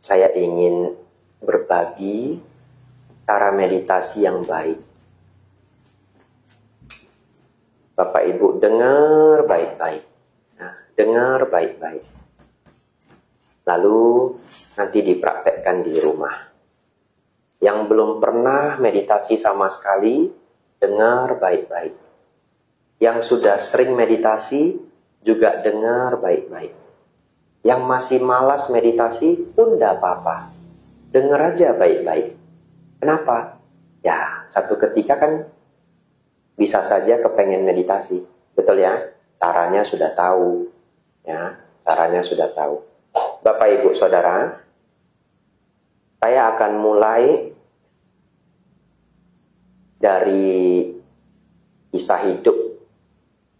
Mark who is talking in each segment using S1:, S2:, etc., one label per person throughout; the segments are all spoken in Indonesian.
S1: saya ingin berbagi cara meditasi yang baik. Bapak Ibu dengar baik-baik. Nah, dengar baik-baik. Lalu nanti dipraktekkan di rumah. Yang belum pernah meditasi sama sekali, dengar baik-baik. Yang sudah sering meditasi, juga dengar baik-baik. Yang masih malas meditasi pun tidak apa-apa. Dengar aja baik-baik. Kenapa? Ya, satu ketika kan bisa saja kepengen meditasi. Betul ya? Caranya sudah tahu. Ya, caranya sudah tahu. Bapak Ibu Saudara, saya akan mulai dari kisah hidup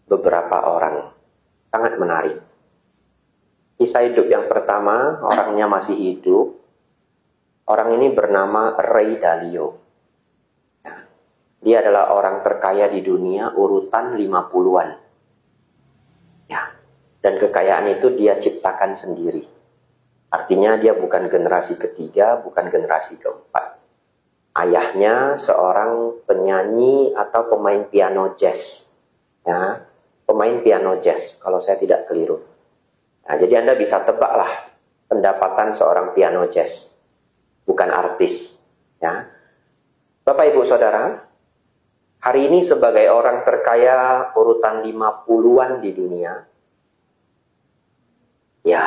S1: beberapa orang. Sangat menarik. Kisah hidup yang pertama, orangnya masih hidup. Orang ini bernama Ray Dalio. Dia adalah orang terkaya di dunia urutan 50-an. Ya. Dan kekayaan itu dia ciptakan sendiri. Artinya dia bukan generasi ketiga, bukan generasi keempat. Ayahnya seorang penyanyi atau pemain piano jazz. Ya. Pemain piano jazz, kalau saya tidak keliru. Nah, jadi Anda bisa tebaklah pendapatan seorang piano jazz. Bukan artis. Ya. Bapak Ibu Saudara, hari ini sebagai orang terkaya urutan 50-an di dunia. Ya,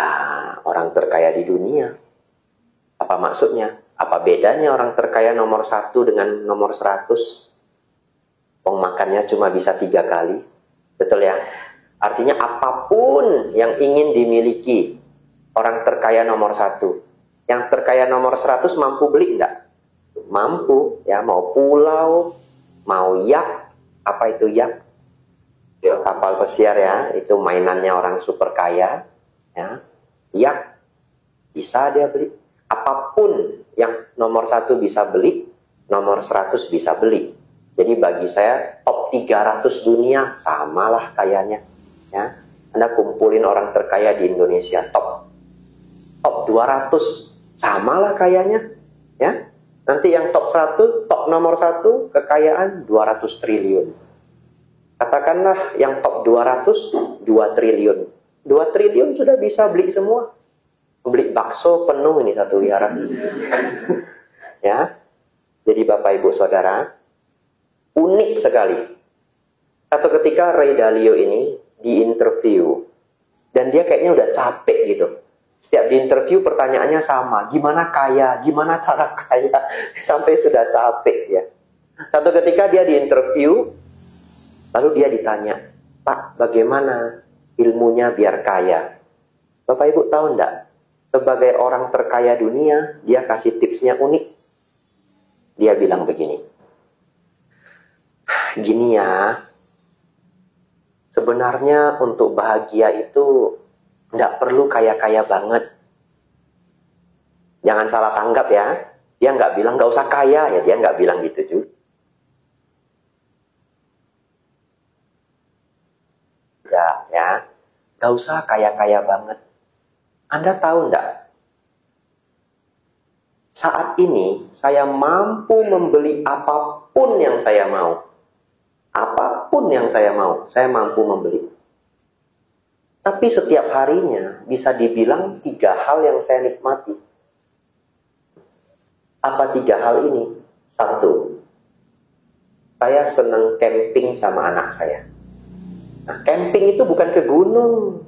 S1: orang terkaya di dunia. Apa maksudnya? Apa bedanya orang terkaya nomor 1 dengan nomor 100? Makannya cuma bisa 3 kali. Betul ya? Artinya apapun yang ingin dimiliki orang terkaya nomor 1. Yang terkaya nomor 100 mampu beli enggak? Mampu. Ya, mau pulau, mau yacht. Apa itu yacht? Kapal pesiar ya. Itu mainannya orang super kaya. Ya. Yacht. Bisa dia beli. Apapun yang nomor 1 bisa beli, nomor 100 bisa beli. Jadi bagi saya top 300 dunia samalah kayanya. Ya. Anda kumpulin orang terkaya di Indonesia top 200 samalah kayanya. Ya. Nanti yang top 100, top nomor 1 kekayaan 200 triliun. Katakanlah yang top 200 2 triliun. 2 triliun sudah bisa beli semua. Beli bakso penuh ini 1 wihara. Ya. Jadi Bapak Ibu Saudara, unik sekali. Satu ketika Ray Dalio ini diinterview. Dan dia kayaknya udah capek gitu. Setiap diinterview pertanyaannya sama. Gimana kaya? Gimana cara kaya? Sampai sudah capek ya. Satu ketika dia diinterview. Lalu dia ditanya, Pak, bagaimana ilmunya biar kaya? Bapak Ibu tahu enggak? Sebagai orang terkaya dunia, dia kasih tipsnya unik. Dia bilang begini. Gini ya, sebenarnya untuk bahagia itu nggak perlu kaya-kaya banget. Jangan salah tanggap ya. Dia nggak bilang nggak usah kaya ya. Dia nggak bilang gitu juga. Ya, nggak usah kaya-kaya banget. Anda tahu nggak? Saat ini saya mampu membeli apapun yang saya mau. Apapun yang saya mau, saya mampu membeli. Tapi setiap harinya bisa dibilang 3 hal yang saya nikmati. Apa 3 hal ini? 1, saya senang camping sama anak saya. Nah, camping itu bukan ke gunung.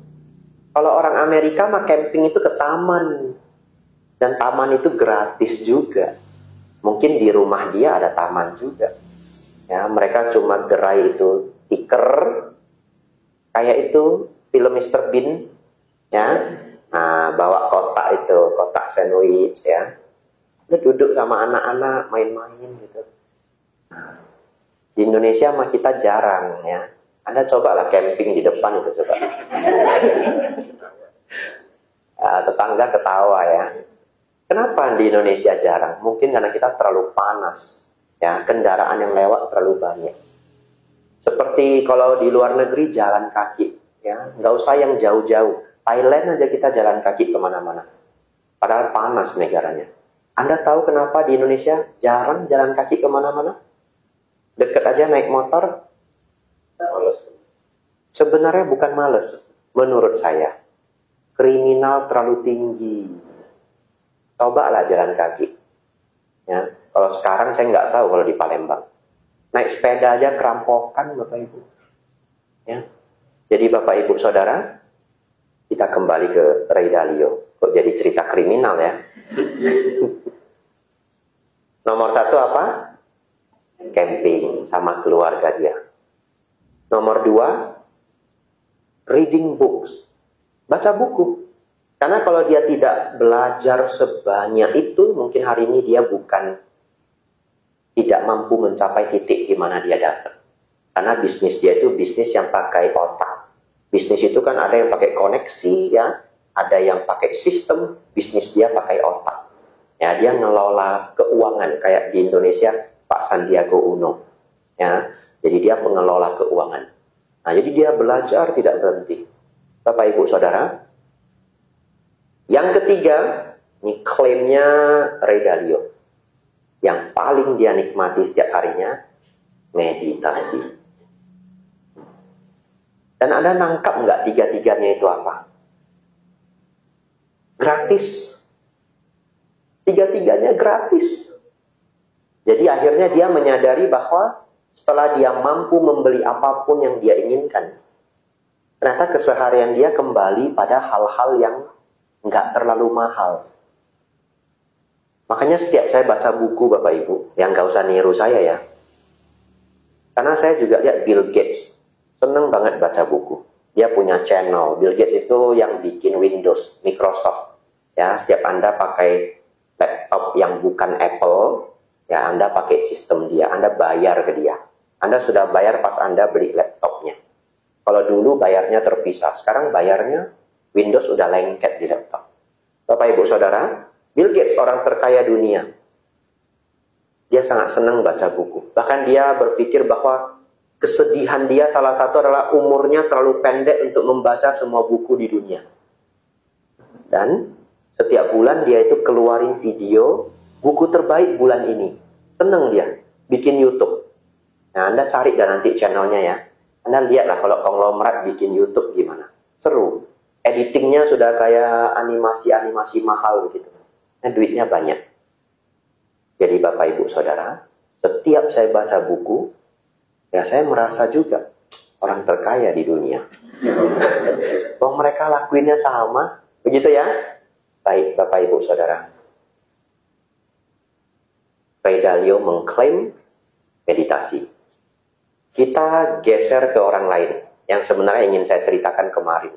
S1: Kalau orang Amerika mah camping itu ke taman. Dan taman itu gratis juga. Mungkin di rumah dia ada taman juga. Ya, mereka cuma gerai itu tiker. Kayak itu film Mr. Bean. Ya. Nah, bawa kotak sandwich ya. Dia duduk sama anak-anak main-main gitu. Nah, di Indonesia mah kita jarang ya. Anda cobalah camping di depan itu coba. Tetangga ketawa ya. Kenapa di Indonesia jarang? Mungkin karena kita terlalu panas. Ya, kendaraan yang lewat terlalu banyak. Seperti kalau di luar negeri jalan kaki. Ya, nggak usah yang jauh-jauh. Thailand aja kita jalan kaki kemana-mana. Padahal panas negaranya. Anda tahu kenapa di Indonesia jarang jalan kaki kemana-mana? Deket aja naik motor. Males. Sebenarnya bukan males. Menurut saya, kriminal terlalu tinggi. Cobalah jalan kaki. Ya, kalau sekarang saya nggak tahu kalau di Palembang. Naik sepeda aja kerampokan, Bapak Ibu. Ya. Jadi Bapak Ibu Saudara, kita kembali ke Ray Dalio. Kok jadi cerita kriminal ya? Nomor 1 apa? Camping sama keluarga dia. Nomor 2, reading books. Baca buku. Karena kalau dia tidak belajar sebanyak itu, mungkin hari ini dia bukan tidak mampu mencapai titik di mana dia datang. Karena bisnis dia itu bisnis yang pakai otak. Bisnis itu kan ada yang pakai koneksi ya, ada yang pakai sistem, bisnis dia pakai otak. Ya, dia ngelola keuangan kayak di Indonesia Pak Sandiaga Uno. Ya, jadi dia pengelola keuangan. Nah, jadi dia belajar tidak berhenti. Bapak Ibu Saudara, yang ketiga, ini klaimnya Ray Dalio. Yang paling dia nikmati setiap harinya, meditasi. Dan Anda nangkap nggak tiga-tiganya itu apa? Gratis. Tiga-tiganya gratis. Jadi akhirnya dia menyadari bahwa setelah dia mampu membeli apapun yang dia inginkan, ternyata keseharian dia kembali pada hal-hal yang nggak terlalu mahal. Makanya setiap saya baca buku Bapak Ibu, yang nggak usah niru saya ya. Karena saya juga lihat Bill Gates, seneng banget baca buku. Dia punya channel. Bill Gates itu yang bikin Windows, Microsoft. Ya, setiap Anda pakai laptop yang bukan Apple, ya Anda pakai sistem dia, Anda bayar ke dia. Anda sudah bayar pas Anda beli laptopnya. Kalau dulu bayarnya terpisah, sekarang bayarnya Windows udah lengket di laptop. Bapak Ibu Saudara, Bill Gates orang terkaya dunia. Dia sangat senang baca buku. Bahkan dia berpikir bahwa kesedihan dia salah satu adalah umurnya terlalu pendek untuk membaca semua buku di dunia. Dan setiap bulan dia itu keluarin video buku terbaik bulan ini. Senang dia bikin YouTube. Nah, Anda cari dan nanti channelnya ya. Anda lihatlah kalau konglomerat bikin YouTube gimana. Seru. Editingnya sudah kayak animasi-animasi mahal begitu. Nah, duitnya banyak. Jadi Bapak Ibu Saudara, setiap saya baca buku, ya saya merasa juga orang terkaya di dunia. Oh, mereka lakuinnya sama. Begitu ya? Baik Bapak Ibu Saudara. Ray Dalio mengklaim meditasi. Kita geser ke orang lain yang sebenarnya ingin saya ceritakan kemarin.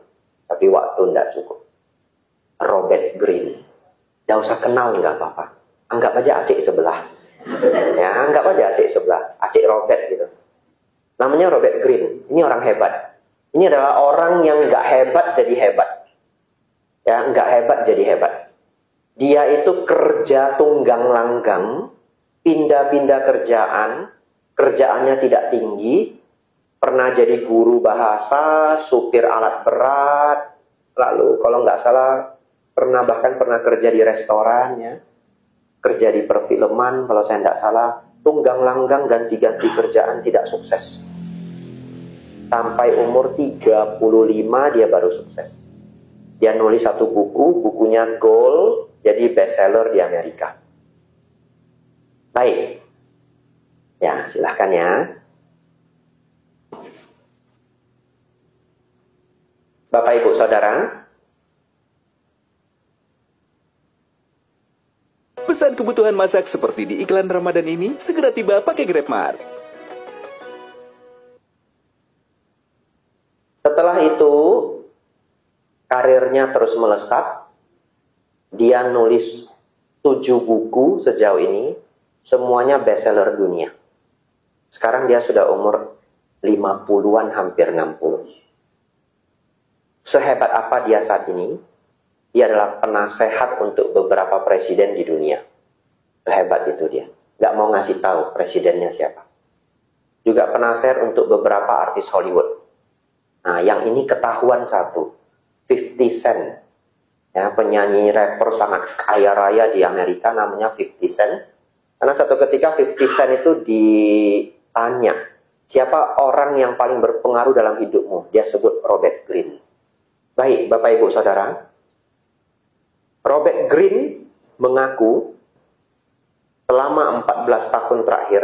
S1: Tapi waktu tidak cukup. Robert Greene. Tidak usah kenal, nggak apa-apa. Anggap aja acik sebelah. Ya, anggap aja acik sebelah. Acik Robert gitu. Namanya Robert Greene. Ini orang hebat. Ini adalah orang yang nggak hebat jadi hebat. Ya, nggak hebat jadi hebat. Dia itu kerja tunggang langgang, pindah-pindah kerjaan, kerjaannya tidak tinggi, pernah jadi guru bahasa, supir alat berat, lalu kalau nggak salah bahkan pernah kerja di restoran ya, kerja di perfilman kalau saya tidak salah, tunggang langgang ganti-ganti kerjaan tidak sukses. Sampai umur 35 dia baru sukses. Dia nulis satu buku, bukunya Goal, jadi bestseller di Amerika. Baik. Ya, silahkan ya. Bapak Ibu Saudara,
S2: pesan kebutuhan masak seperti di iklan Ramadan ini segera tiba pakai GrabMart.
S1: Setelah itu, karirnya terus melesat. Dia nulis 7 buku sejauh ini, semuanya bestseller dunia. Sekarang dia sudah umur 50-an, hampir 60. Sehebat apa dia saat ini? Dia adalah penasehat untuk beberapa presiden di dunia. Sehebat itu dia. Gak mau ngasih tahu presidennya siapa. Juga penasehat untuk beberapa artis Hollywood. Nah, yang ini ketahuan satu. 50 Cent. Ya, penyanyi rapper sangat kaya raya di Amerika namanya 50 Cent. Karena satu ketika 50 Cent itu ditanya, siapa orang yang paling berpengaruh dalam hidupmu? Dia sebut Robert Greene. Baik, Bapak Ibu Saudara, Robert Greene mengaku selama 14 tahun terakhir,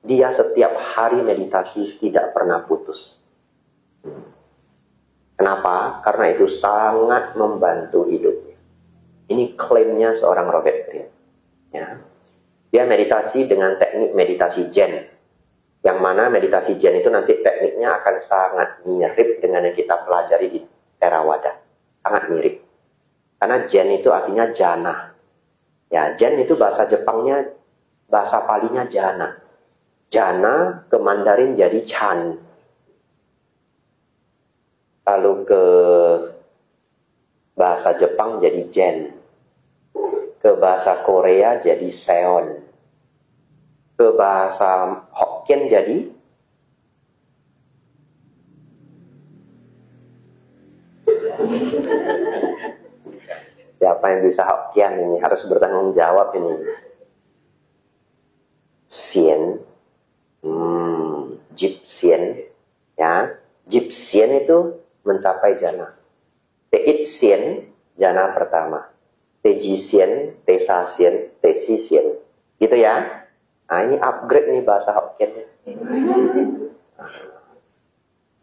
S1: dia setiap hari meditasi tidak pernah putus. Kenapa? Karena itu sangat membantu hidupnya. Ini klaimnya seorang Robert Greene. Ya. Dia meditasi dengan teknik meditasi Zen. Yang mana meditasi Zen itu nanti tekniknya akan sangat mirip dengan yang kita pelajari di Theravada. Sangat mirip. Karena Zen itu artinya jana. Ya, Zen itu bahasa Jepangnya, bahasa Palinya jana. Jana ke Mandarin jadi Chan. Lalu ke bahasa Jepang jadi Zen. Ke bahasa Korea jadi Seon. Ke bahasa Hokkien jadi siapa yang bisa Hokkien ini harus bertanggung jawab ini. Sien, Jipsien, ya, Jipsien itu mencapai jana. Teitsien jana pertama, Tejisien, Tesasien, Tesisien, gitu ya. Nah ini upgrade nih bahasa Hokkien.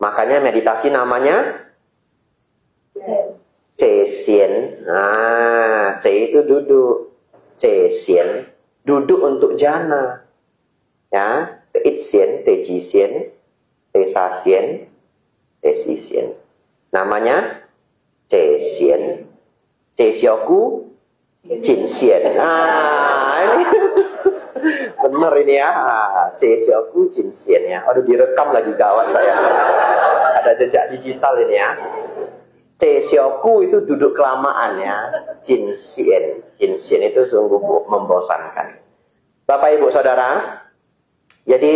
S1: Makanya meditasi namanya Cesien. Nah, C itu duduk. Cesien, duduk untuk jana. Ya, Teitsien, Tejisien, Tesasien, Tesisien. Namanya Cesien. Cesioku, Jinsien. Nah, ini bener ini ya. Cesioku, Jinsien ya. Aduh, direkam lagi gawat saya. Ada jejak digital ini ya. Cesioku itu duduk kelamaan ya. Jinsien. Jinsien itu sungguh membosankan. Bapak Ibu Saudara, jadi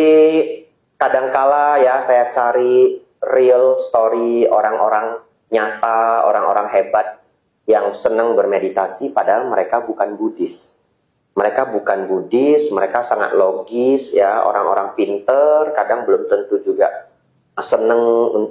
S1: kadangkala ya saya cari real story orang-orang nyata, orang-orang hebat yang senang bermeditasi padahal mereka bukan Buddhis. Mereka bukan Buddhis, mereka sangat logis ya, orang-orang pinter, kadang belum tentu juga senang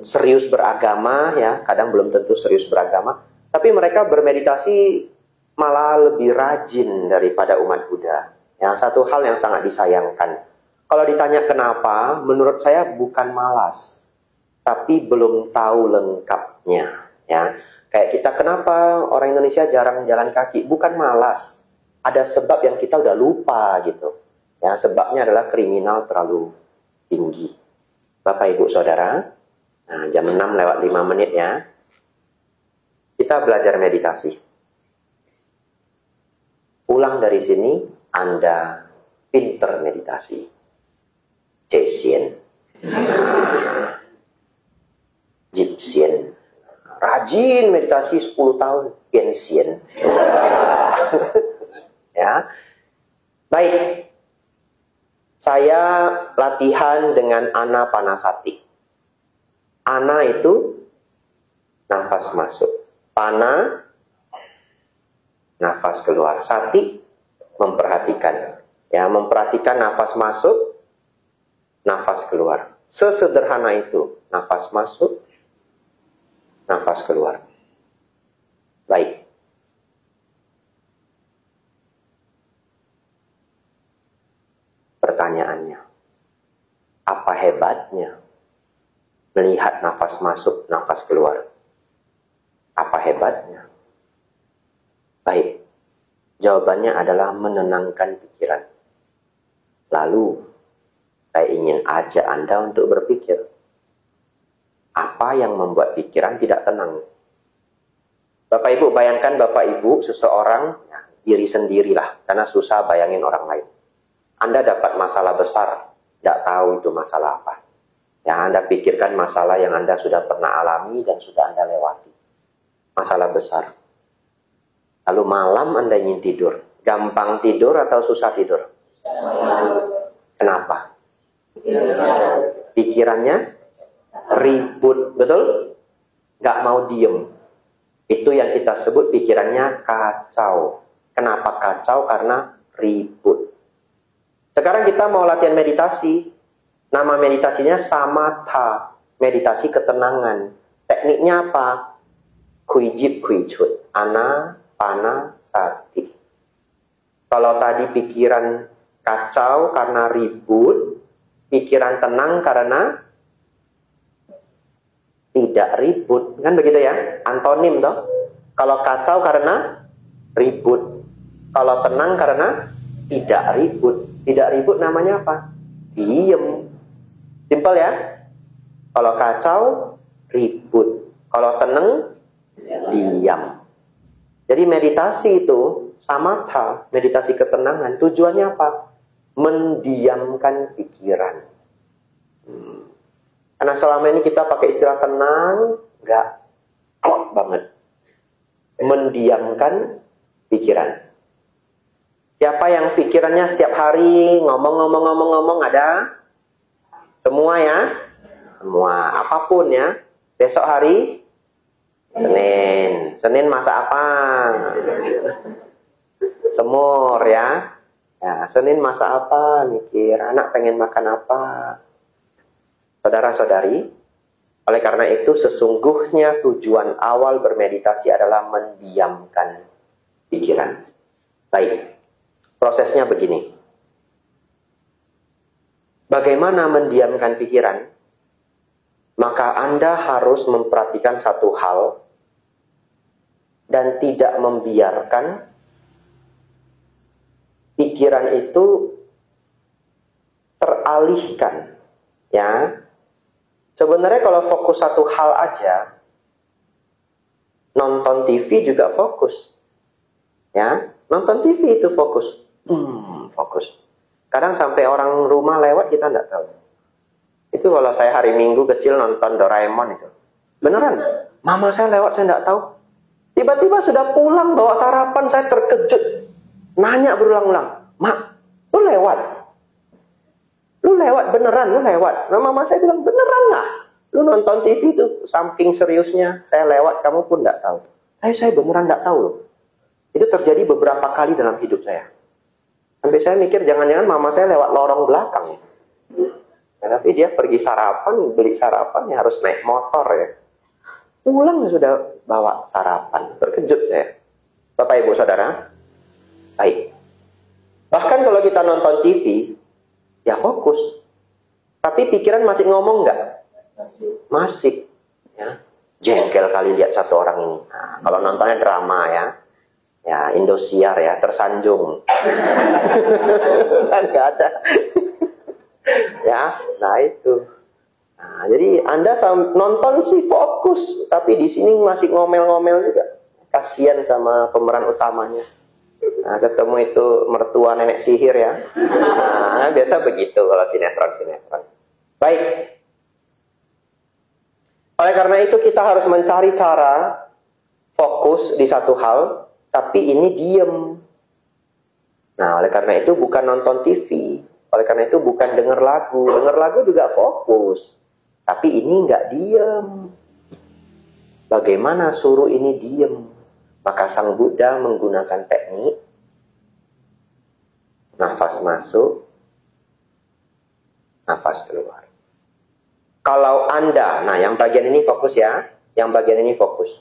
S1: serius beragama ya, kadang belum tentu serius beragama, tapi mereka bermeditasi malah lebih rajin daripada umat Buddha. Ya, satu hal yang sangat disayangkan. Kalau ditanya kenapa, menurut saya bukan malas, tapi belum tahu lengkapnya. Ya, kayak kita kenapa orang Indonesia jarang jalan kaki? Bukan malas, ada sebab yang kita udah lupa gitu. Ya, sebabnya adalah kriminal terlalu tinggi. Bapak Ibu Saudara, nah, jam 6:05 ya, kita belajar meditasi. Pulang dari sini, Anda pinter meditasi. Cesien, Jipsien, rajin meditasi 10 tahun, Piensien. Ya, baik. Saya latihan dengan Anapanasati. Ana itu nafas masuk. Pana, nafas keluar. Sati, memperhatikan. Ya, memperhatikan nafas masuk, nafas keluar. Sesederhana itu. Nafas masuk, nafas keluar. Baik. Pertanyaannya, apa hebatnya melihat nafas masuk, nafas keluar? Apa hebatnya? Baik, jawabannya adalah menenangkan pikiran. Lalu, saya ingin ajak Anda untuk berpikir, apa yang membuat pikiran tidak tenang? Bapak Ibu, bayangkan Bapak Ibu seseorang, ya, diri sendirilah, karena susah bayangin orang lain. Anda dapat masalah besar, tidak tahu itu masalah apa. Yang Anda pikirkan masalah yang Anda sudah pernah alami dan sudah Anda lewati. Masalah besar. Lalu malam Anda ingin tidur. Gampang tidur atau susah tidur? Kenapa? Pikirannya ribut, betul? Gak mau diem. Itu yang kita sebut pikirannya kacau. Kenapa kacau? Karena ribut. Sekarang kita mau latihan meditasi. Nama meditasinya samatha, meditasi ketenangan. Tekniknya apa? Kuijip kuicut, anapanasati. Kalau tadi pikiran kacau karena ribut, pikiran tenang karena tidak ribut, kan begitu ya? Antonim toh. Kalau kacau karena ribut, kalau tenang karena tidak ribut. Tidak ribut namanya apa? Diem. Simpel ya. Kalau kacau ribut, kalau tenang diam. Jadi meditasi itu samatha, meditasi ketenangan. Tujuannya apa? Mendiamkan pikiran. Karena selama ini kita pakai istilah tenang, nggak klop banget. Mendiamkan pikiran. Siapa yang pikirannya setiap hari ngomong ada? Semua ya? Semua, apapun ya. Besok hari Senin. Senin masak apa? Semur ya. Ya, Senin masak apa? Mikir, anak pengen makan apa? Saudara-saudari, oleh karena itu sesungguhnya tujuan awal bermeditasi adalah mendiamkan pikiran. Baik, prosesnya begini. Bagaimana mendiamkan pikiran? Maka Anda harus memperhatikan satu hal dan tidak membiarkan pikiran itu teralihkan. Ya, sebenarnya kalau fokus satu hal aja, nonton TV juga fokus. Ya, nonton TV itu fokus. Fokus. Kadang sampai orang rumah lewat kita nggak tahu. Itu kalau saya hari Minggu kecil nonton Doraemon itu. Beneran, mama saya lewat saya nggak tahu. Tiba-tiba sudah pulang bawa sarapan, saya terkejut. Nanya berulang-ulang, "Mak, lu lewat? Lu lewat beneran, lu lewat?" Nah, mama saya bilang, "Beneran lah. Lu nonton TV itu saking seriusnya, saya lewat, kamu pun nggak tahu." Saya beneran nggak tahu loh. Itu terjadi beberapa kali dalam hidup saya. Sampai saya mikir, jangan-jangan mama saya lewat lorong belakang ya. Nah, tapi dia pergi sarapan, beli sarapan, ya harus naik motor ya. Pulang sudah bawa sarapan. Terkejut saya. Bapak Ibu Saudara. Baik. Bahkan kalau kita nonton TV, ya fokus. Tapi pikiran masih ngomong nggak? Masih. Ya. Jengkel kali lihat satu orang ini. Nah, kalau nontonnya drama ya. Ya, Indosiar ya, tersanjung. Kan nggak ada. Ya, nah itu. Nah, jadi Anda nonton sih fokus, tapi di sini masih ngomel-ngomel juga. Kasian sama pemeran utamanya. Nah, ketemu itu mertua nenek sihir ya. Nah, biasa begitu kalau sinetron. Baik. Oleh karena itu kita harus mencari cara fokus di satu hal, tapi ini diem. Nah, oleh karena itu bukan nonton TV. Oleh karena itu bukan dengar lagu. Dengar lagu juga fokus. Tapi ini nggak diem. Bagaimana suruh ini diem? Maka Sang Buddha menggunakan teknik nafas masuk, nafas keluar. Kalau Anda, nah yang bagian ini fokus ya, yang bagian ini fokus.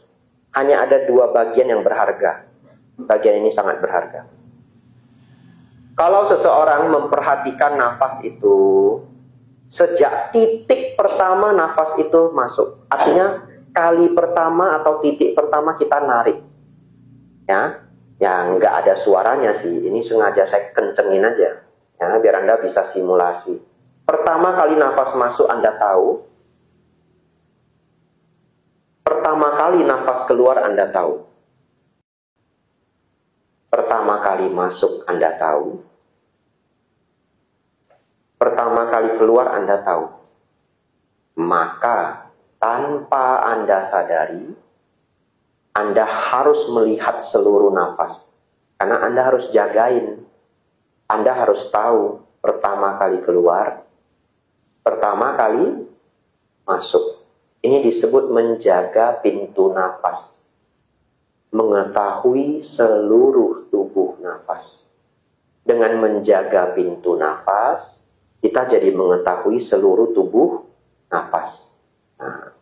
S1: Hanya ada dua bagian yang berharga. Bagian ini sangat berharga. Kalau seseorang memperhatikan nafas itu, sejak titik pertama nafas itu masuk. Artinya kali pertama atau titik pertama kita narik. Ya, yang nggak ada suaranya sih. Ini sengaja saya kencengin aja. Ya, biar Anda bisa simulasi. Pertama kali nafas masuk Anda tahu. Pertama kali nafas keluar Anda tahu. Pertama kali masuk Anda tahu. Pertama kali keluar Anda tahu. Maka tanpa Anda sadari, Anda harus melihat seluruh nafas. Karena Anda harus jagain. Anda harus tahu pertama kali keluar, pertama kali masuk. Ini disebut menjaga pintu nafas. mengetahui seluruh tubuh nafas. Dengan menjaga pintu nafas, kita jadi mengetahui seluruh tubuh nafas. Nah,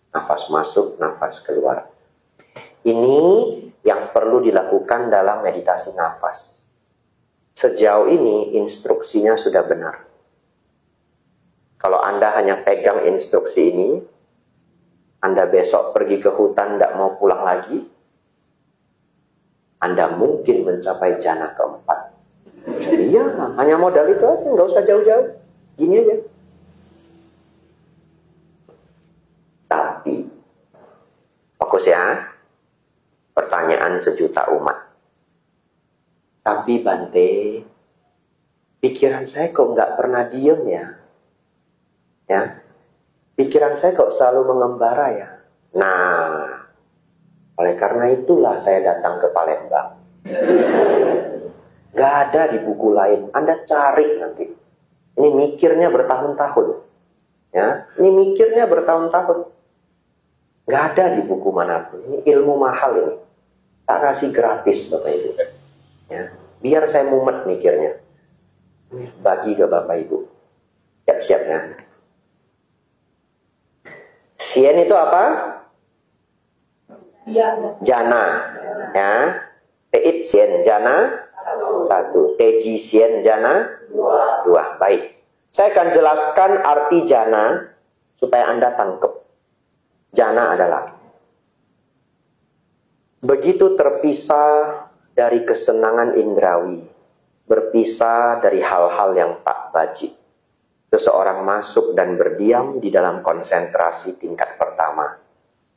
S1: nafas masuk, nafas keluar. Ini yang perlu dilakukan dalam meditasi nafas. Sejauh ini instruksinya sudah benar. Kalau Anda hanya pegang instruksi ini, Anda besok pergi ke hutan tidak mau pulang lagi, Anda mungkin mencapai jana keempat. Iya, hanya modal itu aja, nggak usah jauh-jauh. Gini aja. Tapi, fokus ya. Pertanyaan sejuta umat. Tapi Bante, pikiran saya kok nggak pernah diem ya? Ya, pikiran saya kok selalu mengembara ya? Nah, oleh karena itulah saya datang ke Palembang. Gak ada di buku lain. Anda cari nanti. Ini mikirnya bertahun-tahun. Ya, ini mikirnya bertahun-tahun. Gak ada di buku manapun. Ini ilmu mahal ini. Tak kasih gratis Bapak Ibu. Ya, biar saya mumet mikirnya. Bagi ke Bapak Ibu. Siap-siap ya. Sien itu apa? Jana. Ya. Teit sien jana. 1. Teji sien jana 2. Baik. Saya akan jelaskan arti jana supaya Anda tangkap. Jana adalah begitu terpisah dari kesenangan indrawi, berpisah dari hal-hal yang tak bajik. Seseorang masuk dan berdiam di dalam konsentrasi tingkat pertama,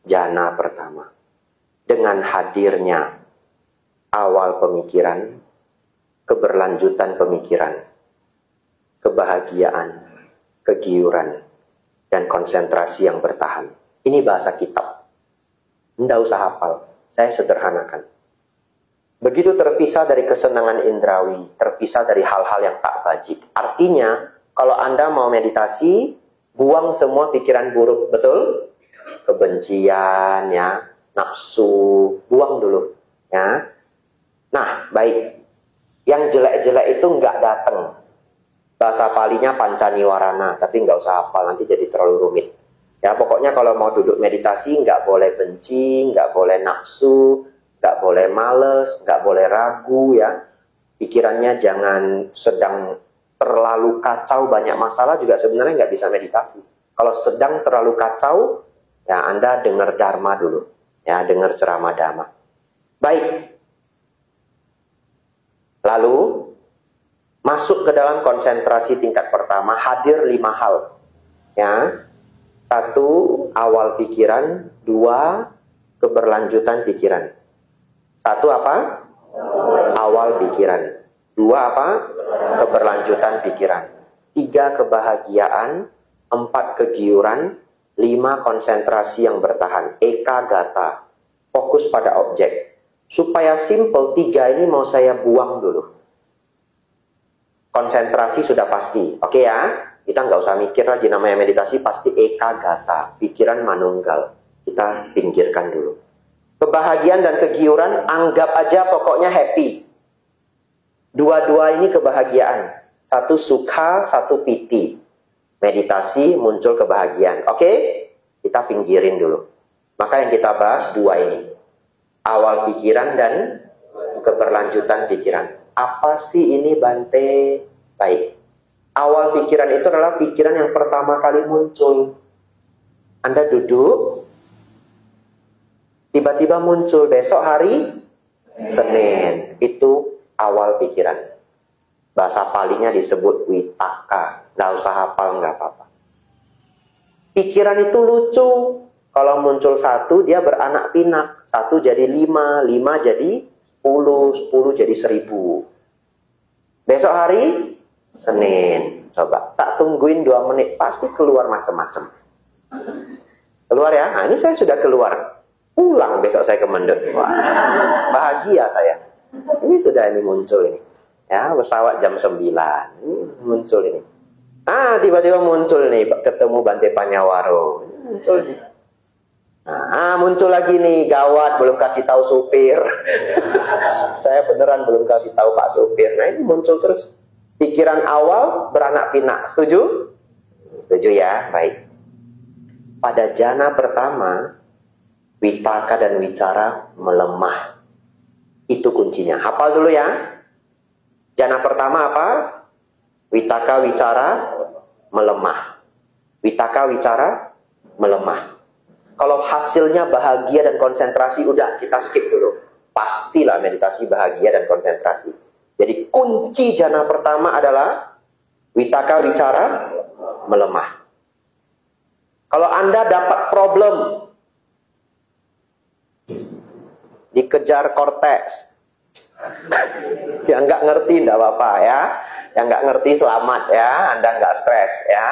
S1: jana pertama. Dengan hadirnya awal pemikiran, keberlanjutan pemikiran, kebahagiaan, kegiuran, dan konsentrasi yang bertahan. Ini bahasa kitab. Tidak usah hafal, saya sederhanakan. Begitu terpisah dari kesenangan indrawi, terpisah dari hal-hal yang tak bajik. Artinya, kalau Anda mau meditasi, buang semua pikiran buruk, betul? Kebencian, ya, nafsu, buang dulu. Ya. Nah, baik. Yang jelek-jelek itu nggak datang. Bahasa palinya pancaniwarana, tapi nggak usah hafal, nanti jadi terlalu rumit. Ya, pokoknya kalau mau duduk meditasi, nggak boleh benci, nggak boleh nafsu, nggak boleh males, nggak boleh ragu, ya. Pikirannya jangan sedang terlalu kacau, banyak masalah juga sebenarnya nggak bisa meditasi. Kalau sedang terlalu kacau, ya Anda dengar dharma dulu. Ya, dengar ceramah dhamma. Baik. Lalu, masuk ke dalam konsentrasi tingkat pertama, hadir 5 hal. Ya. 1, awal pikiran. 2, keberlanjutan pikiran. 1 apa? Awal pikiran. 2 apa? Keberlanjutan pikiran. 3, kebahagiaan. 4, kegiuran. 5, konsentrasi yang bertahan. Eka gata. Fokus pada objek. Supaya simple, 3 ini mau saya buang dulu. Konsentrasi sudah pasti. Oke ya? Kita nggak usah mikir lagi, namanya meditasi pasti eka gata. Pikiran manunggal. Kita pinggirkan dulu. Kebahagiaan dan kegiuran, anggap aja pokoknya happy. Dua-dua ini kebahagiaan. 1 sukha, 1 piti. Meditasi muncul kebahagiaan. Oke? Kita pinggirin dulu. Maka yang kita bahas 2 ini. Awal pikiran dan keberlanjutan pikiran. Apa sih ini Bante? Baik. Awal pikiran itu adalah pikiran yang pertama kali muncul. Anda duduk, tiba-tiba muncul besok hari Senin. Itu awal pikiran. Bahasa palinya disebut witaka. Nggak usah hafal, nggak apa-apa. Pikiran itu lucu. Kalau muncul 1, dia beranak pinak. 1 jadi 5, 5 jadi 10, 10 jadi 1000. Besok hari Senin. Coba, tak tungguin 2 menit. Pasti keluar macam-macam. Keluar ya? Nah, ini saya sudah keluar. Pulang besok saya ke Mendut. Wah, bahagia saya. Ini sudah muncul ini. Ya, pesawat jam 9. Ini muncul ini. Ah, tiba-tiba muncul nih. Ketemu Bante Panyawaro. Muncul nih. Nah, muncul lagi nih, gawat, belum kasih tahu supir. Saya beneran belum kasih tahu Pak supir. Nah, ini muncul terus. Pikiran awal beranak pinak. Setuju? Setuju ya? Baik. Pada jana pertama, Witaka dan Wicara melemah. Itu kuncinya. Hafal dulu ya. Jana pertama apa? Witaka, Wicara, melemah. Witaka, Wicara, melemah. Kalau hasilnya bahagia dan konsentrasi, udah kita skip dulu. Pastilah meditasi bahagia dan konsentrasi. Jadi kunci jana pertama adalah Witaka, Wicara, melemah. Kalau Anda dapat problem, dikejar korteks, yang nggak ngerti nggak apa-apa ya. Yang nggak ngerti selamat ya, Anda nggak stres ya.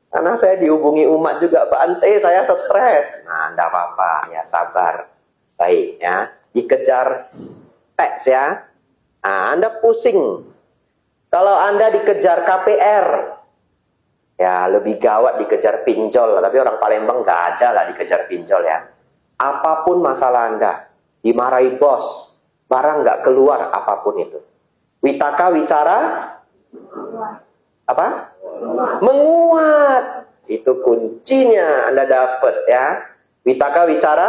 S1: Karena saya dihubungi umat juga, Pak Ante, saya stres. Nah, enggak apa-apa, ya sabar. Baik, ya. Dikejar teks, ya. Nah, Anda pusing. Kalau Anda dikejar KPR, ya lebih gawat dikejar pinjol. Tapi orang Palembang nggak ada lah dikejar pinjol, ya. Apapun masalah Anda, dimarahi bos, barang nggak keluar, apapun itu. Witaka, Wicara, apa? Menguat. Itu kuncinya Anda dapat ya. Witaka, Wicara,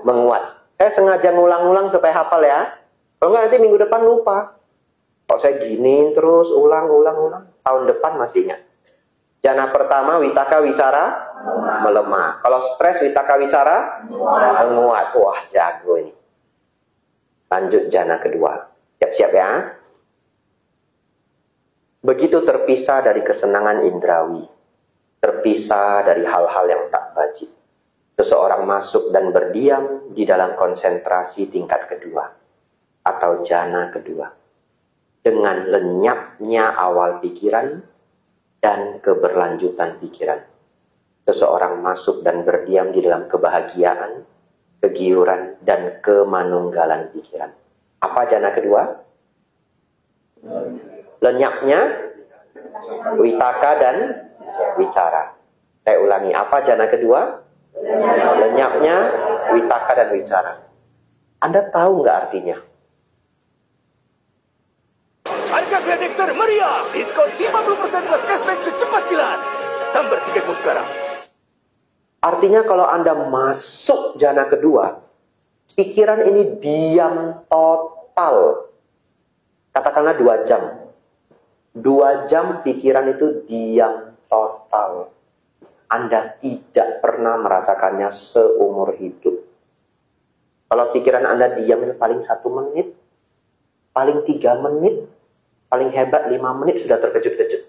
S1: menguat. Saya sengaja ngulang-ulang supaya hafal ya. Kalau nggak nanti minggu depan lupa. Kalau saya giniin terus ulang-ulang, tahun depan masih ingat. Jana pertama Witaka, Wicara, melemah. Kalau stres Witaka, Wicara, menguat. Wah, jago ini. Lanjut jana kedua. Siap-siap ya. Begitu terpisah dari kesenangan indrawi, terpisah dari hal-hal yang tak wajib, seseorang masuk dan berdiam di dalam konsentrasi tingkat kedua, atau jana kedua, dengan lenyapnya awal pikiran dan keberlanjutan pikiran. Seseorang masuk dan berdiam di dalam kebahagiaan, kegiuran, dan kemanunggalan pikiran. Apa jana kedua? Lenyapnya Witaka dan Wicara. Saya ulangi, apa jana kedua? Lenyapnya Witaka dan Wicara. Anda tahu nggak artinya?
S2: Harga kredit termeriah, diskon 50% plus cashback secepat kilat. Sambar tiketmu sekarang.
S1: Artinya kalau Anda masuk jana kedua, pikiran ini diam total. Katakanlah 2 jam. 2 jam pikiran itu diam total. Anda tidak pernah merasakannya seumur hidup. Kalau pikiran Anda diam itu paling 1 menit, paling 3 menit, paling hebat 5 menit sudah terkejut-kejut.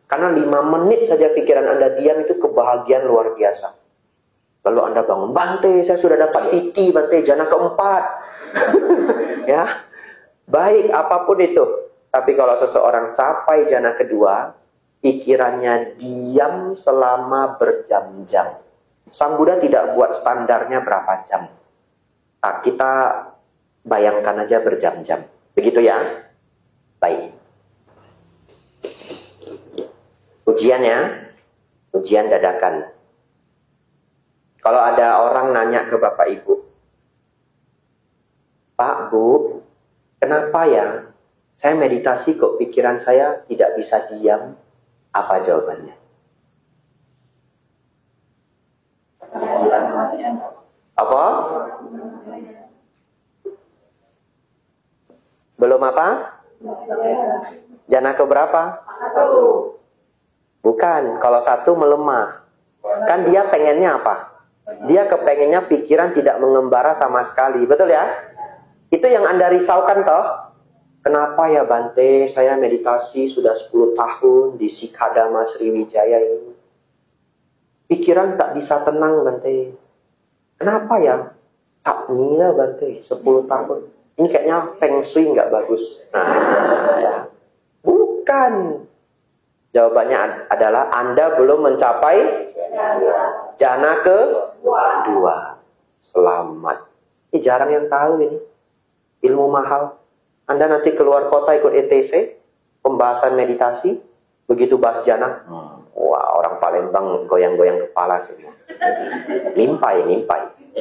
S1: Karena 5 menit saja pikiran Anda diam itu kebahagiaan luar biasa. Lalu Anda bangun, Bante, saya sudah dapat titi, Bante, jana keempat. Ya, baik apapun itu. Tapi kalau seseorang capai jana kedua, pikirannya diam selama berjam-jam. Sang Buddha tidak buat standarnya berapa jam. Nah, kita bayangkan aja berjam-jam. Begitu ya? Baik. Ujiannya, ujian dadakan. Kalau ada orang nanya ke Bapak Ibu, Pak, Bu, kenapa ya saya meditasi kok pikiran saya tidak bisa diam? Apa jawabannya? Apa? Belum apa? Jana keberapa? Bukan, kalau 1 melemah. Kan dia pengennya apa? Dia kepengennya pikiran tidak mengembara sama sekali. Betul ya? Itu yang Anda risaukan toh? Kenapa ya Bante, saya meditasi sudah 10 tahun di Sikadama Sriwijaya ini. Pikiran tak bisa tenang Bante. Kenapa ya? Tak ngira Bante, 10 tahun. Ini kayaknya feng shui nggak bagus. Nah, ya. Bukan. Jawabannya adalah Anda belum mencapai jana kedua. Selamat. Ini jarang yang tahu ini. Ilmu mahal. Anda nanti keluar kota ikut ETC, pembahasan meditasi, begitu bahas jana, wah orang Palembang goyang-goyang kepala semua. Mimpai.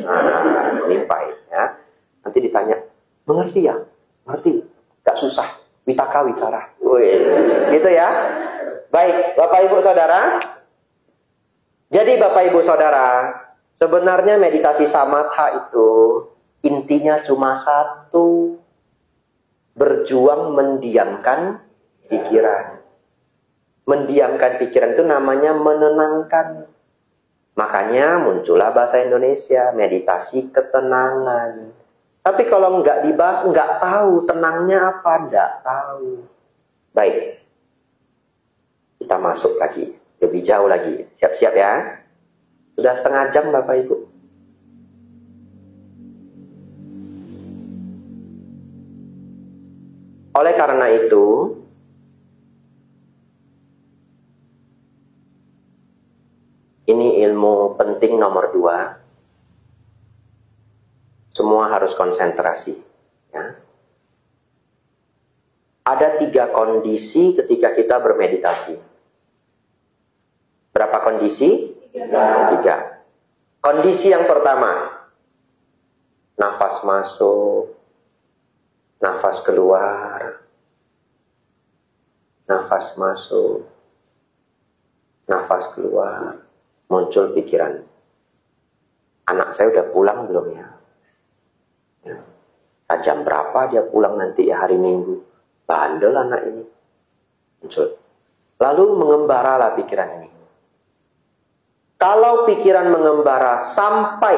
S1: Nah, mimpai. Ya. Nanti ditanya, mengerti ya? Ngerti. Gak susah. Witaka wicara. Wih, gitu ya. Baik, Bapak Ibu Saudara. Jadi Bapak Ibu Saudara, sebenarnya meditasi samatha itu intinya cuma satu. Berjuang mendiamkan pikiran. Mendiamkan pikiran itu namanya menenangkan. Makanya muncullah bahasa Indonesia, meditasi ketenangan. Tapi kalau nggak dibahas, nggak tahu tenangnya apa, nggak tahu. Baik, kita masuk lagi, lebih jauh lagi. Siap-siap ya. Sudah setengah jam Bapak Ibu. Oleh karena itu, ini ilmu penting nomor 2. Semua harus konsentrasi. Ya. Ada 3 kondisi ketika kita bermeditasi. Berapa kondisi? 3. Kondisi yang pertama, nafas masuk, nafas keluar, nafas masuk, nafas keluar, muncul pikiran. Anak saya udah pulang belum ya? Jam berapa dia pulang nanti ya, hari Minggu? Bandel anak ini. Muncul. Lalu mengembaralah pikiran ini. Kalau pikiran mengembara sampai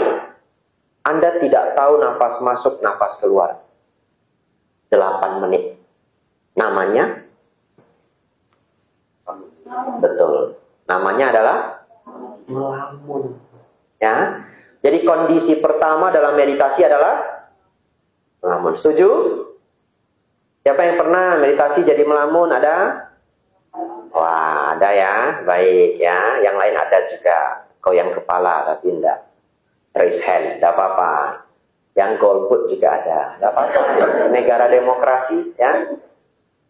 S1: Anda tidak tahu nafas masuk, nafas keluar, 8 menit. Namanya? Betul. Namanya adalah melamun. Ya. Jadi kondisi pertama dalam meditasi adalah melamun. Setuju? Siapa yang pernah meditasi jadi melamun? Ada? Wah, ada ya. Baik ya. Yang lain ada juga. Goyang kepala tapi enggak. Raise hand, enggak apa-apa. Yang golput juga ada. Enggak apa-apa. Negara demokrasi ya.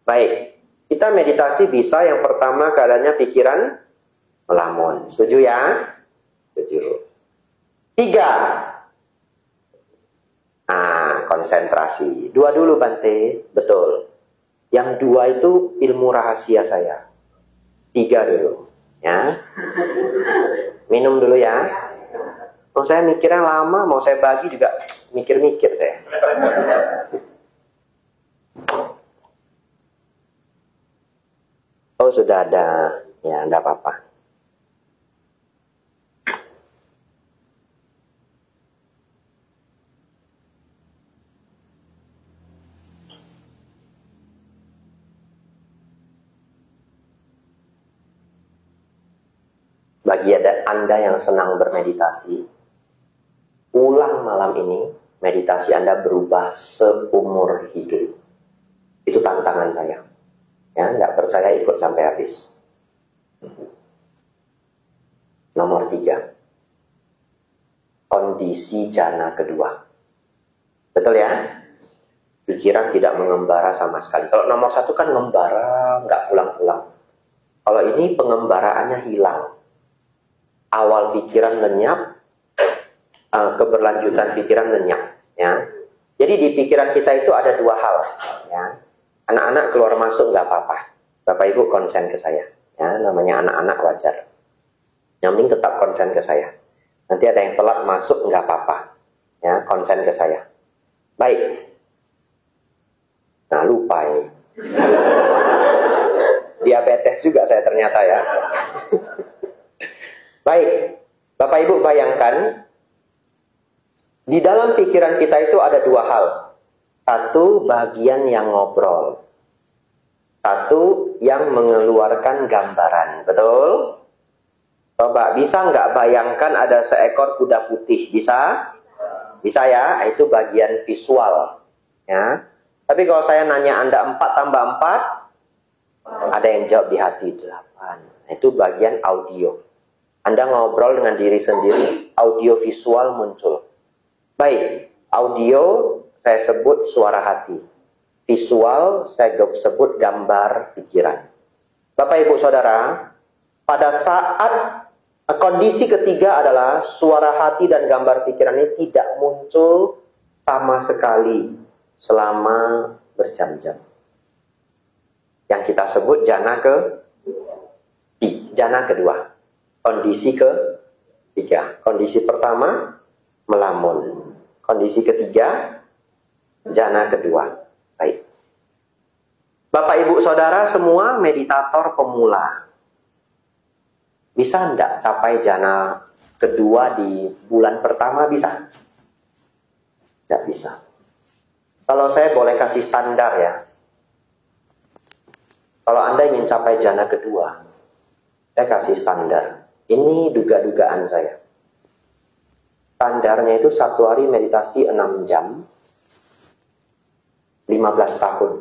S1: Baik. Kita meditasi bisa yang pertama keadaannya pikiran melamun. Setuju ya? Setuju. 3. Nah, konsentrasi. 2 dulu Bante. Betul. Yang 2 itu ilmu rahasia saya. 3 dulu. Ya. Minum dulu ya. Mau saya mikirnya lama, mau saya bagi juga mikir-mikir saya. Oh, sudah ada. Ya, enggak apa-apa. Bagi Anda yang senang bermeditasi, ulang malam ini, meditasi Anda berubah seumur hidup. Itu tantangan saya. Ya, nggak percaya ikut sampai habis. Nomor 3. Kondisi jana kedua. Betul ya? Pikiran tidak mengembara sama sekali. Kalau nomor 1 kan ngembara, nggak pulang-pulang. Kalau ini pengembaraannya hilang. Awal pikiran lenyap, keberlanjutan pikiran lenyap. Ya. Jadi di pikiran kita itu ada 2 hal. Ya. Anak-anak keluar masuk nggak apa-apa. Bapak Ibu konsen ke saya. Ya, namanya anak-anak wajar. Yang penting tetap konsen ke saya. Nanti ada yang telat masuk nggak apa-apa. Ya, konsen ke saya. Baik. Nah, lupa ini. Diabetes juga saya ternyata ya. Baik, Bapak Ibu bayangkan, di dalam pikiran kita itu ada 2 hal. 1 bagian yang ngobrol. 1 yang mengeluarkan gambaran. Betul? Coba, bisa nggak bayangkan ada seekor kuda putih? Bisa? Bisa ya, itu bagian visual. Ya. Tapi kalau saya nanya Anda 4 tambah 4, ada yang jawab di hati 8. Itu bagian audio. Anda ngobrol dengan diri sendiri, audio visual muncul. Baik, audio saya sebut suara hati. Visual saya sebut gambar pikiran. Bapak Ibu Saudara, pada saat Kondisi ketiga adalah suara hati dan gambar pikiran ini tidak muncul sama sekali selama berjam-jam. Yang kita sebut jana kedua. Kondisi ketiga. Kondisi pertama, melamun. Kondisi ketiga, jana kedua. Baik. Bapak, Ibu, Saudara semua meditator pemula. Bisa enggak capai jana kedua di bulan pertama? Bisa? Tidak bisa. Kalau saya boleh kasih standar ya. Kalau Anda ingin capai jana kedua, saya kasih standar. Ini duga-dugaan saya. Standarnya itu 1 hari meditasi 6 jam, 15 tahun.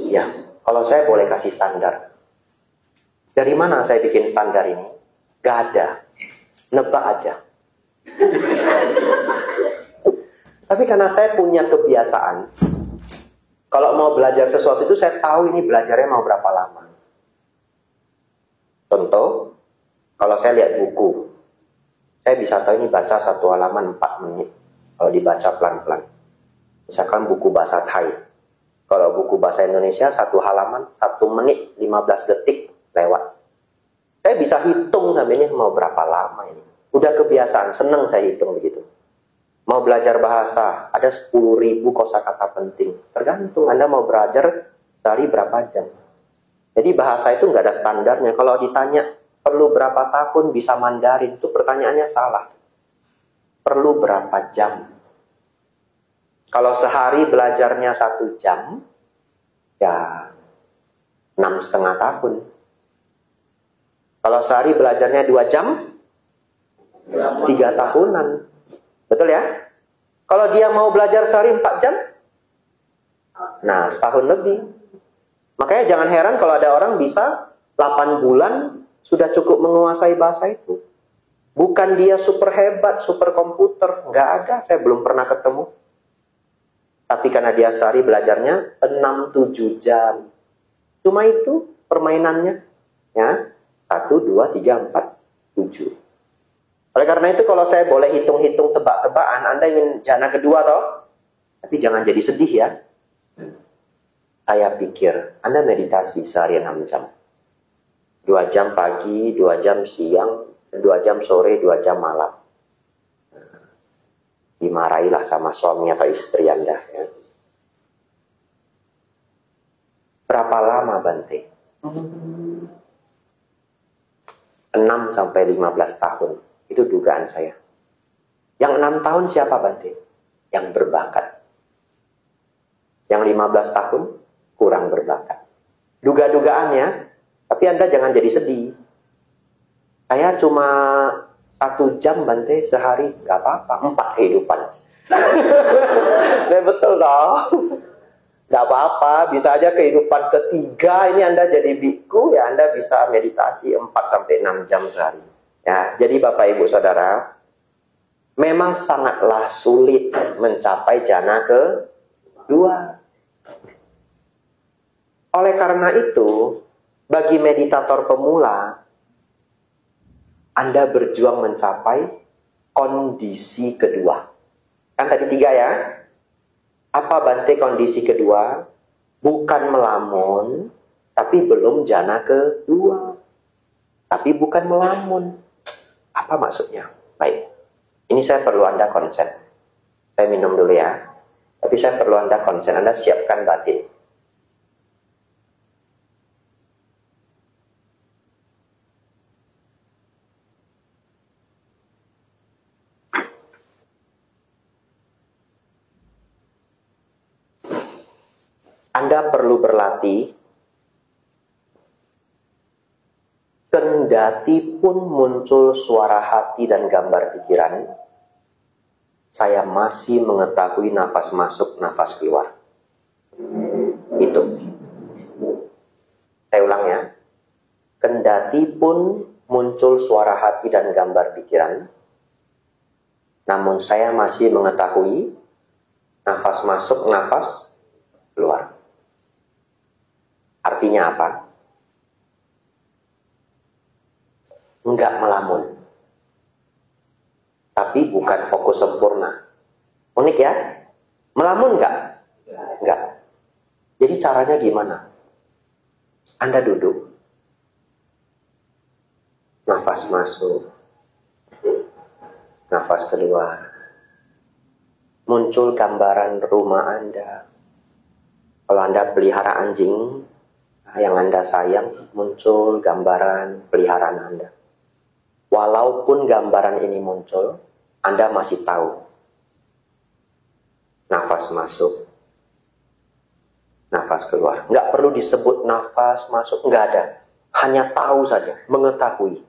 S1: Ya, kalau saya boleh kasih standar. Dari mana saya bikin standar ini? Gak ada. Nebak aja. Tapi karena saya punya kebiasaan, kalau mau belajar sesuatu itu saya tahu ini belajarnya mau berapa lama. Contoh, kalau saya lihat buku, saya bisa tahu ini baca 1 halaman 4 menit. Kalau dibaca pelan-pelan. Misalkan buku bahasa Thai. Kalau buku bahasa Indonesia 1 halaman 1 menit 15 detik lewat. Saya bisa hitung sampai ini mau berapa lama ini. Udah kebiasaan, seneng saya hitung begitu. Mau belajar bahasa, ada 10.000 kosakata penting. Tergantung Anda mau belajar sehari berapa jam. Jadi bahasa itu nggak ada standarnya. Kalau ditanya perlu berapa tahun bisa Mandarin, itu pertanyaannya salah. Perlu berapa jam? Kalau sehari belajarnya 1 jam, ya 6,5 tahun. Kalau sehari belajarnya 2 jam, 3 tahunan. Betul ya? Kalau dia mau belajar sehari 4 jam, nah setahun lebih. Makanya jangan heran kalau ada orang bisa 8 bulan sudah cukup menguasai bahasa itu. Bukan dia super hebat, super komputer. Nggak ada, saya belum pernah ketemu. Tapi karena dia sehari belajarnya 6-7 jam. Cuma itu permainannya. Ya, 1, 2, 3, 4, 7. Oleh karena itu kalau saya boleh hitung-hitung tebak-tebakan, Anda ingin jana kedua toh? Tapi jangan jadi sedih ya. Saya pikir, Anda meditasi sehari 6 jam. 2 jam pagi, 2 jam siang, 2 jam sore, 2 jam malam. Dimarahilah sama suami atau istri Anda. Ya. Berapa lama Bante? 6 sampai 15 tahun. Itu dugaan saya. Yang 6 tahun siapa Bante? Yang berbakat. Yang 15 tahun kurang berbakat. Duga-dugaannya, tapi Anda jangan jadi sedih. Saya cuma 1 jam Bante sehari, gak apa-apa. 4 kehidupan. Nah, betul toh. Gak apa-apa, bisa aja kehidupan ketiga ini Anda jadi biku, ya Anda bisa meditasi 4-6 jam sehari. Ya, jadi Bapak Ibu Saudara, memang sangatlah sulit mencapai jana kedua. Oleh karena itu, bagi meditator pemula, Anda berjuang mencapai kondisi kedua. Kan tadi 3 ya? Apa Bante kondisi kedua? Bukan melamun, tapi belum jana kedua. Tapi bukan melamun. Apa maksudnya? Baik. Ini saya perlu Anda konsen. Saya minum dulu ya. Tapi saya perlu Anda konsen. Anda siapkan batin. Anda perlu berlatih, kendati pun muncul suara hati dan gambar pikiran, saya masih mengetahui nafas masuk, nafas keluar. Itu. Saya ulang ya. Kendati pun muncul suara hati dan gambar pikiran, namun saya masih mengetahui nafas masuk, nafas keluar. Artinya apa? enggak melamun. Tapi bukan fokus sempurna. Unik ya? Melamun enggak? Enggak. Jadi caranya gimana? Anda duduk. Nafas masuk. Nafas keluar. Muncul gambaran rumah Anda. Kalau Anda pelihara anjing yang Anda sayang, muncul gambaran peliharaan Anda. Walaupun gambaran ini muncul, Anda masih tahu. Nafas masuk. Nafas keluar. Nggak perlu disebut nafas masuk, nggak ada. Hanya tahu saja, mengetahui.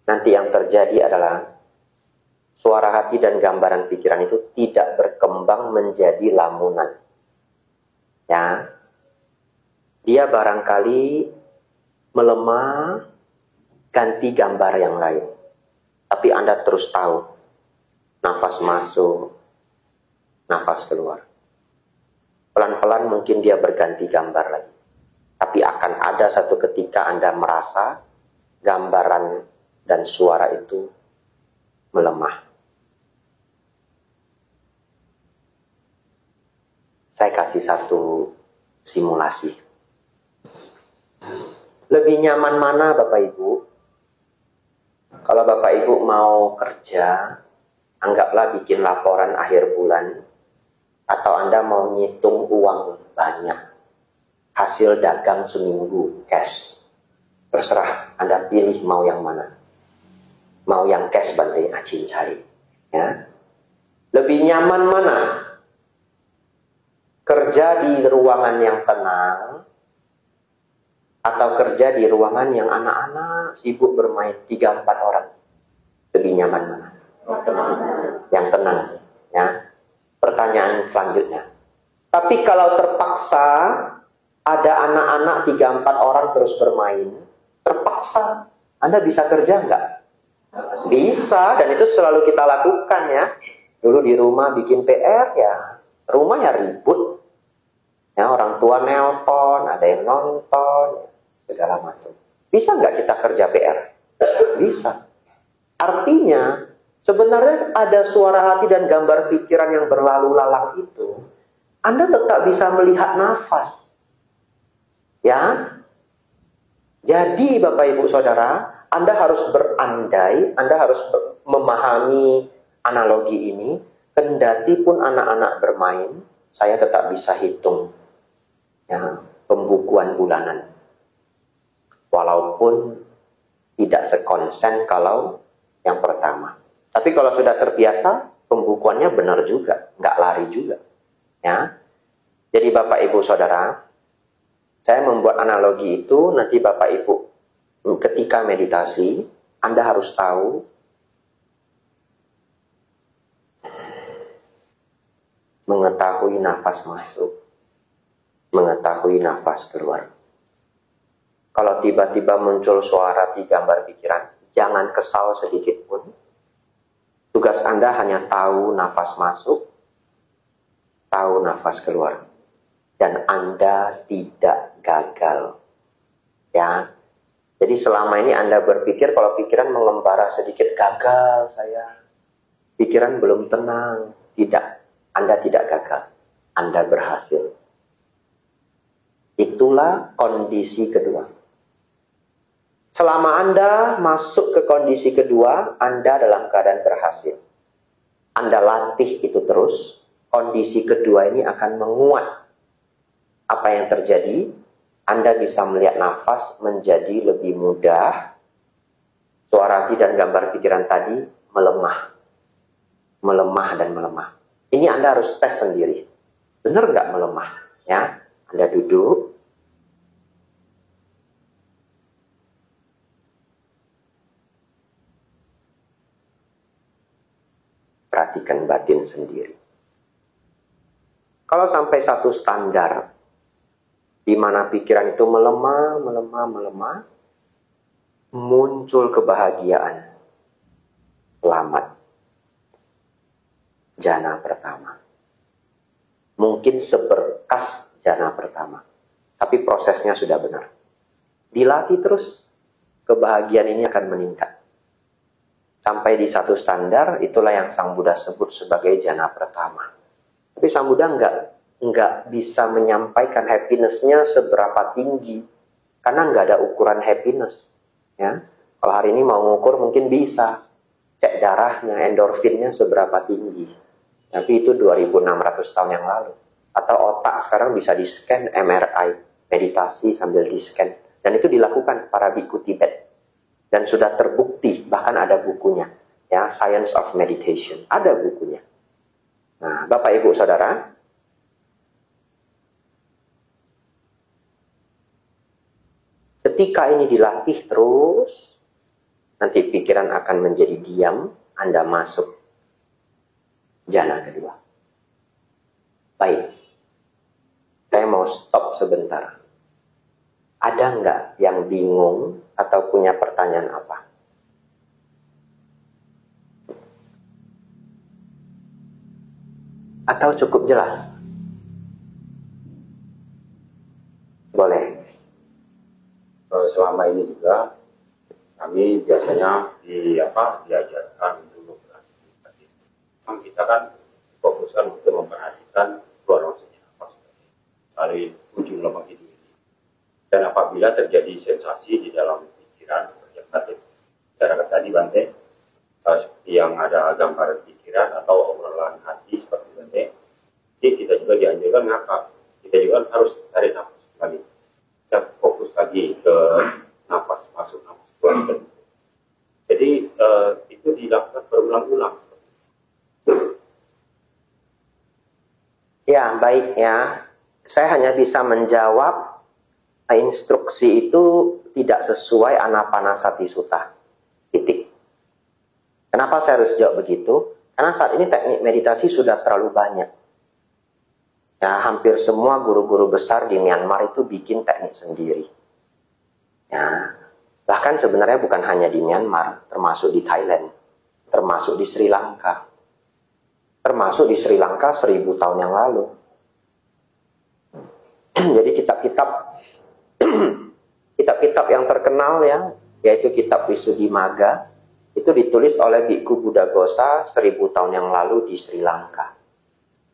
S1: Nanti yang terjadi adalah suara hati dan gambaran pikiran itu tidak berkembang menjadi lamunan. Ya, dia barangkali melemah, ganti gambar yang lain. Tapi Anda terus tahu, nafas masuk, nafas keluar. Pelan-pelan mungkin dia berganti gambar lagi. Tapi akan ada satu ketika Anda merasa gambaran dan suara itu melemah. Saya kasih satu simulasi. Lebih nyaman mana Bapak Ibu? Kalau Bapak Ibu mau kerja, anggaplah bikin laporan akhir bulan, atau Anda mau ngitung uang banyak, hasil dagang seminggu, cash. Terserah, Anda pilih mau yang mana. Mau yang cash, bantuin Acin cari. Ya. Lebih nyaman mana? Kerja di ruangan yang tenang, atau kerja di ruangan yang anak-anak sibuk bermain 3-4 orang. Lebih nyaman mana? Yang tenang. Ya. Pertanyaan selanjutnya. Tapi kalau terpaksa ada anak-anak 3-4 orang terus bermain, terpaksa, Anda bisa kerja nggak? Bisa, dan itu selalu kita lakukan ya. Dulu di rumah bikin PR ya, rumah ya ribut. Ya, orang tua nelpon, ada yang nonton, segala macam. Bisa nggak kita kerja PR? Bisa. Artinya, sebenarnya ada suara hati dan gambar pikiran yang berlalu lalang itu, Anda tetap bisa melihat nafas. Ya. Jadi Bapak Ibu Saudara, Anda harus berandai, Anda harus memahami analogi ini, kendati pun anak-anak bermain, saya tetap bisa hitung ya, pembukuan bulanan. Walaupun tidak sekonsen kalau yang pertama. Tapi kalau sudah terbiasa, pembukuannya benar juga, nggak lari juga. Ya. Jadi Bapak Ibu Saudara, saya membuat analogi itu, nanti Bapak Ibu ketika meditasi, Anda harus tahu mengetahui nafas masuk, mengetahui nafas keluar. Kalau tiba-tiba muncul suara di gambar pikiran, jangan kesal sedikit pun. Tugas Anda hanya tahu nafas masuk, tahu nafas keluar. Dan Anda tidak gagal. Ya. Jadi selama ini Anda berpikir kalau pikiran mengembara sedikit, gagal saya. Pikiran belum tenang. Tidak. Anda tidak gagal. Anda berhasil. Itulah kondisi kedua. Selama Anda masuk ke kondisi kedua, Anda dalam keadaan berhasil. Anda latih itu terus, kondisi kedua ini akan menguat. Apa yang terjadi? Anda bisa melihat nafas menjadi lebih mudah. Suara hati dan gambar pikiran tadi melemah. Melemah dan melemah. Ini Anda harus tes sendiri. Benar nggak melemah? Ya, Anda duduk. Perhatikan batin sendiri. Kalau sampai satu standar, di mana pikiran itu melemah, muncul kebahagiaan. Selamat. Jana pertama. Mungkin seberkas jana pertama. Tapi prosesnya sudah benar. Dilatih terus, kebahagiaan ini akan meningkat. Sampai di satu standar, itulah yang Sang Buddha sebut sebagai jana pertama. Tapi Sang Buddha nggak bisa menyampaikan happiness-nya seberapa tinggi. Karena nggak ada ukuran happiness. Ya. Kalau hari ini mau ngukur mungkin bisa. Cek darahnya, endorfinnya seberapa tinggi. Tapi itu 2600 tahun yang lalu. Atau otak sekarang bisa di-scan MRI. Meditasi sambil di-scan. Dan itu dilakukan para biku Tibet. Dan sudah terbukti, bahkan ada bukunya. Ya, Science of Meditation. Ada bukunya. Nah, Bapak Ibu Saudara, ketika ini dilatih terus, nanti pikiran akan menjadi diam, Anda masuk jana kedua. Baik, saya mau stop sebentar. Ada nggak yang bingung atau punya pertanyaan apa? Atau cukup jelas? Boleh.
S3: Selama ini juga kami biasanya diajarkan untuk berarti. Kita kan fokuskan untuk memperhatikan luar maksudnya apa dari ujung lubang hidung ini. Dan apabila terjadi sensasi di dalam pikiran seperti yang tadi bicarakan tadi Bante, seperti yang ada gambaran pikiran atau obrolan hati seperti Bante, jadi kita juga dianjurkan ngapa? Kita juga harus tarik nafas kembali. Kita fokus lagi ke nafas masuk, nafas keluar. Jadi itu dilakukan berulang-ulang.
S1: Ya, baik ya. Saya hanya bisa menjawab instruksi itu tidak sesuai Anapanasati Sutta. Titik. Kenapa saya harus jawab begitu? Karena saat ini teknik meditasi sudah terlalu banyak. Ya, hampir semua guru-guru besar di Myanmar itu bikin teknik sendiri. Ya, bahkan sebenarnya bukan hanya di Myanmar, termasuk di Thailand, termasuk di Sri Lanka. Termasuk di Sri Lanka 1000 tahun yang lalu. Jadi kitab-kitab yang terkenal ya, yaitu kitab Visuddhimagga, itu ditulis oleh Bhikkhu Buddhaghosa 1000 tahun yang lalu di Sri Lanka.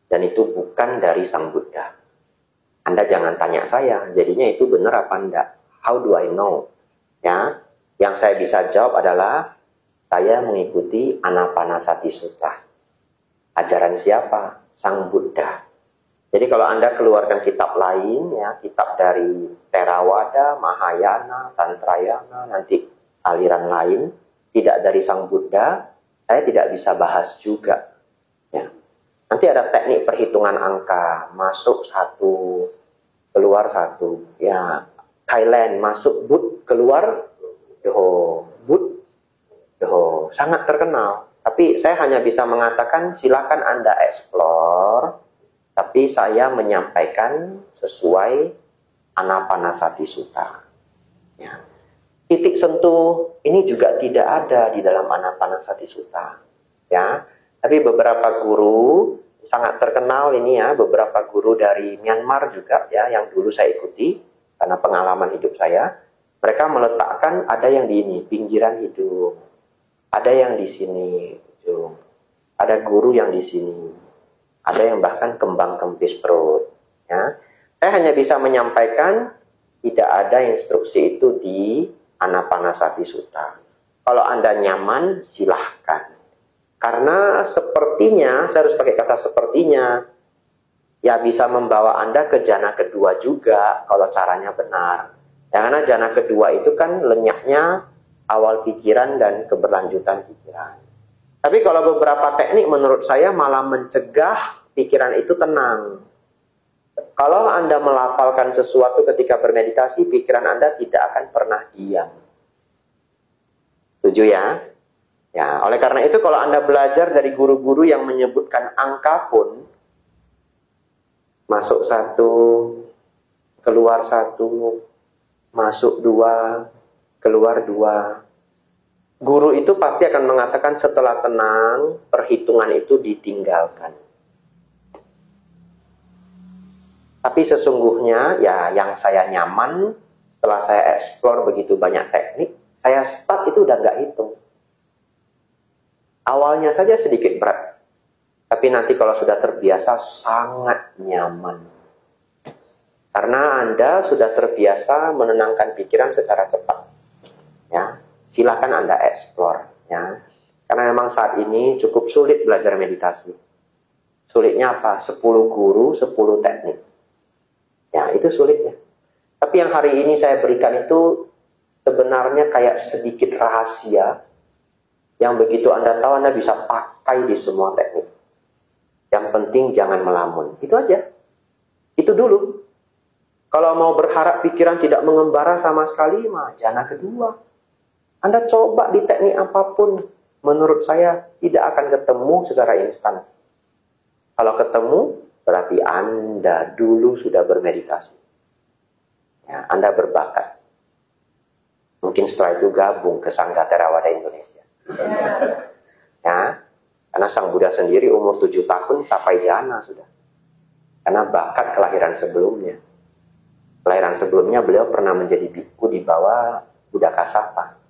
S1: Dan itu bukan dari Sang Buddha. Anda jangan tanya saya, jadinya itu benar apa enggak? How do I know? Ya, yang saya bisa jawab adalah saya mengikuti Anapanasati Sutta. Ajaran siapa? Sang Buddha. Jadi kalau Anda keluarkan kitab lain, ya, kitab dari Theravada, Mahayana, Tantrayana, nanti aliran lain, tidak dari Sang Buddha, saya tidak bisa bahas juga. Ya. Nanti ada teknik perhitungan angka, masuk 1, keluar 1. Ya, Thailand masuk Bud, keluar Doho. Bud, Doho. Sangat terkenal. Tapi saya hanya bisa mengatakan silakan Anda explore. Tapi saya menyampaikan sesuai Anapanasati Sutta. Ya. Titik sentuh ini juga tidak ada di dalam Anapanasati Sutta. Ya. Tapi beberapa guru sangat terkenal ini ya, beberapa guru dari Myanmar juga ya, yang dulu saya ikuti karena pengalaman hidup saya. Mereka meletakkan ada yang di ini, pinggiran hidung. Ada yang di sini, hidung. Ada guru yang di sini. Ada yang bahkan kembang kempis perut. Ya. Saya hanya bisa menyampaikan tidak ada instruksi itu di Anapanasati Sutta. Kalau Anda nyaman, silahkan. Karena sepertinya, saya harus pakai kata sepertinya, ya bisa membawa Anda ke jana kedua juga kalau caranya benar. Ya, karena jana kedua itu kan lenyaknya awal pikiran dan keberlanjutan pikiran. Tapi kalau beberapa teknik menurut saya malah mencegah pikiran itu tenang. Kalau Anda melafalkan sesuatu ketika bermeditasi, pikiran Anda tidak akan pernah diam. Setuju ya? Ya, oleh karena itu kalau Anda belajar dari guru-guru yang menyebutkan angka pun, masuk 1, keluar 1, masuk 2, keluar 2. Guru itu pasti akan mengatakan setelah tenang, perhitungan itu ditinggalkan. Tapi sesungguhnya ya yang saya nyaman Setelah saya explore begitu banyak teknik, saya start itu udah nggak hitung. Awalnya saja sedikit berat, tapi nanti kalau sudah terbiasa sangat nyaman. Karena Anda sudah terbiasa menenangkan pikiran secara cepat. Ya, silakan Anda explore. Ya, karena memang saat ini cukup sulit belajar meditasi. Sulitnya apa? 10 guru, 10 teknik. Ya, itu sulitnya. Tapi yang hari ini saya berikan itu sebenarnya kayak sedikit rahasia yang begitu Anda tahu Anda bisa pakai di semua teknik. Yang penting jangan melamun. Itu aja. Itu dulu. Kalau mau berharap pikiran tidak mengembara sama sekali, mah jana kedua. Anda coba di teknik apapun, menurut saya tidak akan ketemu secara instan. Kalau ketemu, berarti Anda dulu sudah bermeditasi. Ya, Anda berbakat. Mungkin setelah itu gabung ke Sangga Theravada Indonesia. Ya, karena Sang Buddha sendiri umur 7 tahun capai jana sudah. Karena bakat kelahiran sebelumnya. Kelahiran sebelumnya beliau pernah menjadi biku di bawah Buddha Kassapa.